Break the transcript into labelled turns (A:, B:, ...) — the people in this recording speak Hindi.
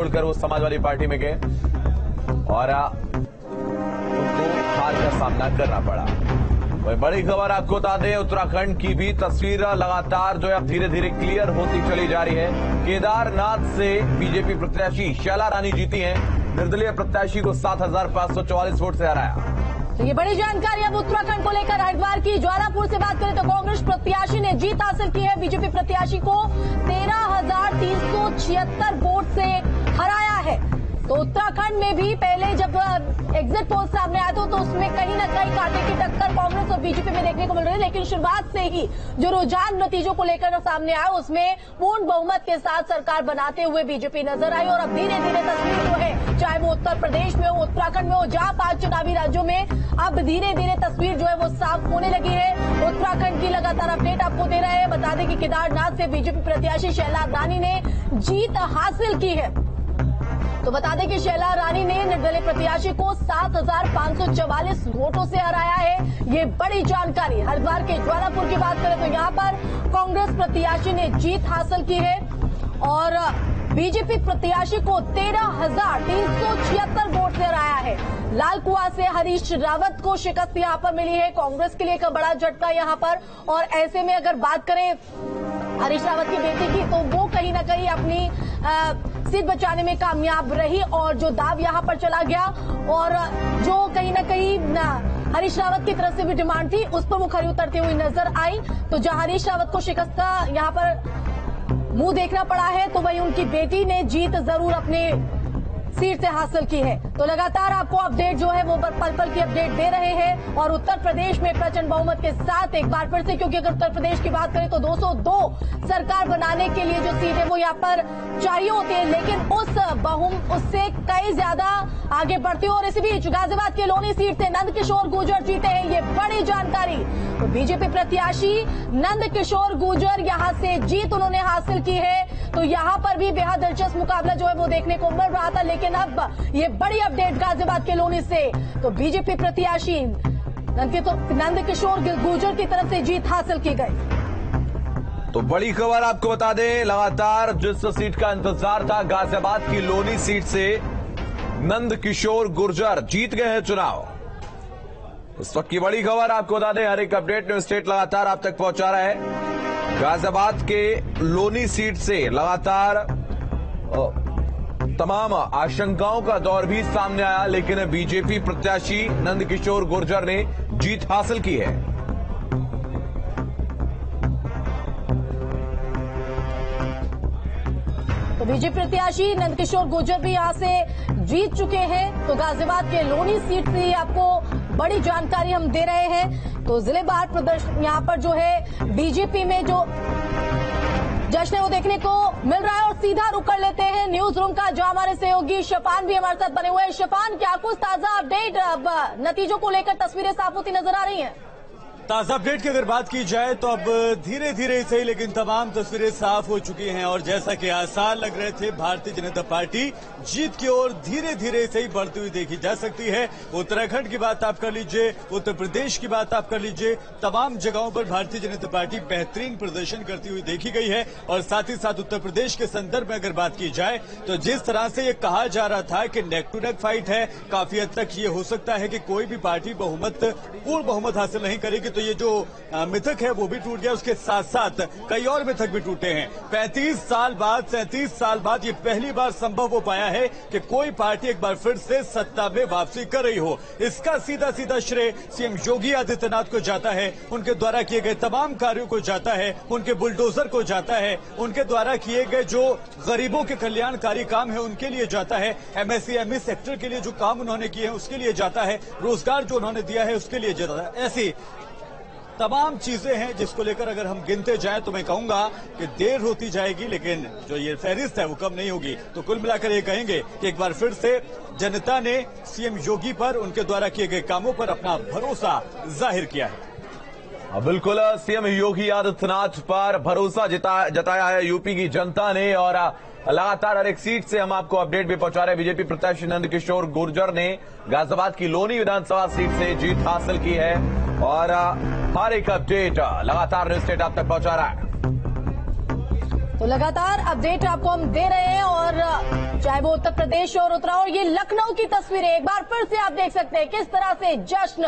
A: छोड़कर वो समाजवादी पार्टी में गए और उनको हार का सामना करना पड़ा। वही बड़ी खबर आपको बता दें, उत्तराखंड की भी तस्वीर लगातार जो है अब धीरे धीरे क्लियर होती चली जा रही है। केदारनाथ से बीजेपी प्रत्याशी शैला रानी जीती हैं। निर्दलीय प्रत्याशी को 7,544 वोट से हराया।
B: तो ये बड़ी जानकारी अब उत्तराखंड को लेकर हरिद्वार की ज्वालापुर से बात करें तो कांग्रेस प्रत्याशी ने जीत हासिल की है। बीजेपी प्रत्याशी को 13,376 वोट से हराया है। तो उत्तराखंड में भी पहले जब एग्जिट पोल सामने आया तो उसमें कहीं न कहीं कांटे की टक्कर कांग्रेस और बीजेपी में देखने को मिल रही है, लेकिन शुरुआत से ही जो रुझान नतीजों को लेकर सामने आया उसमें पूर्ण बहुमत के साथ सरकार बनाते हुए बीजेपी नजर आई। और अब धीरे धीरे तस्वीर जो है, चाहे वो उत्तर प्रदेश में हो, उत्तराखंड में हो, जहां 5 चुनावी राज्यों में अब धीरे धीरे तस्वीर जो है वो साफ होने लगी है। उत्तराखंड की लगातार अपडेट आपको दे रहे हैं। बता दें कि केदारनाथ से बीजेपी प्रत्याशी शैला रानी ने जीत हासिल की है। तो बता दें कि शैला रानी ने निर्दलीय प्रत्याशी को 7,544 वोटों से हराया है। ये बड़ी जानकारी। हरिद्वार के ज्वालापुर की बात करें तो यहां पर कांग्रेस प्रत्याशी ने जीत हासिल की है और बीजेपी प्रत्याशी को 13,376 वोट से हराया है। लाल कुआं से हरीश रावत को शिकस्त यहां पर मिली है। कांग्रेस के लिए एक बड़ा झटका यहां पर। और ऐसे में अगर बात करें हरीश रावत की बेटी की तो वो कहीं न कहीं अपनी सीट बचाने में कामयाब रही और जो दाव यहां पर चला गया और जो कहीं न कहीं हरीश रावत की तरफ से भी डिमांड थी उस पर वो खरी उतरती हुई नजर आई। तो जहां हरीश रावत को शिकस्त का यहां पर मुंह देखना पड़ा है तो वहीं उनकी बेटी ने जीत जरूर अपने सीट से हासिल की है। तो लगातार आपको अपडेट जो है वो पल पल की अपडेट दे रहे हैं। और उत्तर प्रदेश में प्रचंड बहुमत के साथ एक बार फिर से, क्योंकि अगर उत्तर प्रदेश की बात करें तो 202 सरकार बनाने के लिए जो सीट है वो यहाँ पर चाहिए होती है, लेकिन उससे कई ज्यादा आगे बढ़ती है। और इसी बीच गाजियाबाद के लोनी सीट से नंदकिशोर गुर्जर जीते हैं। ये बड़ी जानकारी। तो बीजेपी प्रत्याशी नंदकिशोर गुर्जर यहाँ से जीत उन्होंने हासिल की है। तो यहाँ पर भी बेहद दिलचस्प मुकाबला जो है वो देखने को मिल रहा था, लेकिन अब ये बड़ी अपडेट गाजियाबाद के लोनी से। तो बीजेपी प्रत्याशी नंदकिशोर गुर्जर की तरफ से जीत हासिल की गई।
A: तो बड़ी खबर आपको बता दें, लगातार जिस सीट का इंतजार था, गाजियाबाद की लोनी सीट से नंदकिशोर गुर्जर जीत गए हैं चुनाव। इस वक्त की बड़ी खबर आपको बता दें, हर एक अपडेट न्यूज स्टेट लगातार आप तक पहुंचा रहा है। गाजियाबाद के लोनी सीट से लगातार तमाम आशंकाओं का दौर भी सामने आया, लेकिन बीजेपी प्रत्याशी नंदकिशोर गुर्जर ने जीत हासिल की है।
B: तो बीजेपी प्रत्याशी नंदकिशोर गुर्जर भी यहां से जीत चुके हैं। तो गाजियाबाद के लोनी सीट से आपको बड़ी जानकारी हम दे रहे हैं। तो जिले बाहर प्रदर्शन यहां पर जो है बीजेपी में जो जश्न है वो देखने को मिल रहा है। और सीधा रुक कर लेते हैं न्यूज रूम का, जो हमारे सहयोगी शफान भी हमारे साथ बने हुए हैं। शफान, क्या कुछ ताजा अपडेट अब नतीजों को लेकर तस्वीरें साफ होती नजर आ रही हैं?
C: ताजा अपडेट की अगर बात की जाए तो अब धीरे धीरे सही लेकिन तमाम तस्वीरें साफ हो चुकी हैं और जैसा कि आसार लग रहे थे, भारतीय जनता पार्टी जीत की ओर धीरे धीरे सही बढ़ती हुई देखी जा सकती है। उत्तराखंड की बात आप कर लीजिए, उत्तर प्रदेश की बात आप कर लीजिए, तमाम जगहों पर भारतीय जनता पार्टी बेहतरीन प्रदर्शन करती हुई देखी गई है। और साथ ही साथ उत्तर प्रदेश के संदर्भ में अगर बात की जाए तो जिस तरह से ये कहा जा रहा था कि नेक टू नेक फाइट है, काफी हद तक ये हो सकता है कि कोई भी पार्टी पूर्ण बहुमत हासिल नहीं करेगी। तो ये जो मिथक है वो भी टूट गया, उसके साथ साथ कई और मिथक भी टूटे हैं। 35 साल बाद 37 साल बाद ये पहली बार संभव हो पाया है कि कोई पार्टी एक बार फिर से सत्ता में वापसी कर रही हो। इसका सीधा सीधा श्रेय सीएम योगी आदित्यनाथ को जाता है, उनके द्वारा किए गए तमाम कार्यों को जाता है, उनके बुलडोजर को जाता है, उनके द्वारा किए गए जो गरीबों के कल्याणकारी काम है उनके लिए जाता है, एमएसएमई सेक्टर के लिए जो काम उन्होंने किए हैं उसके लिए जाता है, रोजगार जो उन्होंने दिया है उसके लिए जाता है। ऐसी तमाम चीजें हैं जिसको लेकर अगर हम गिनते जाएं तो मैं कहूंगा कि देर होती जाएगी, लेकिन जो ये फहरिस्त है वो कम नहीं होगी। तो कुल मिलाकर ये कहेंगे कि एक बार फिर से जनता ने सीएम योगी पर, उनके द्वारा किए गए कामों पर अपना भरोसा जाहिर किया है।
A: बिल्कुल, सीएम योगी आदित्यनाथ पर भरोसा जताया है यूपी की जनता ने। और लगातार हर एक सीट से हम आपको अपडेट भी पहुंचा रहे हैं। बीजेपी प्रत्याशी नंदकिशोर गुर्जर ने गाजियाबाद की लोनी विधानसभा सीट से जीत हासिल की है और हर एक अपडेट लगातार न्यूज स्टेट आप तक पहुंचा रहा है।
B: तो लगातार अपडेट आपको हम दे रहे हैं और चाहे वो उत्तर प्रदेश और उत्तराखंड, ये लखनऊ की तस्वीरें एक बार फिर से आप देख सकते हैं किस तरह से जश्न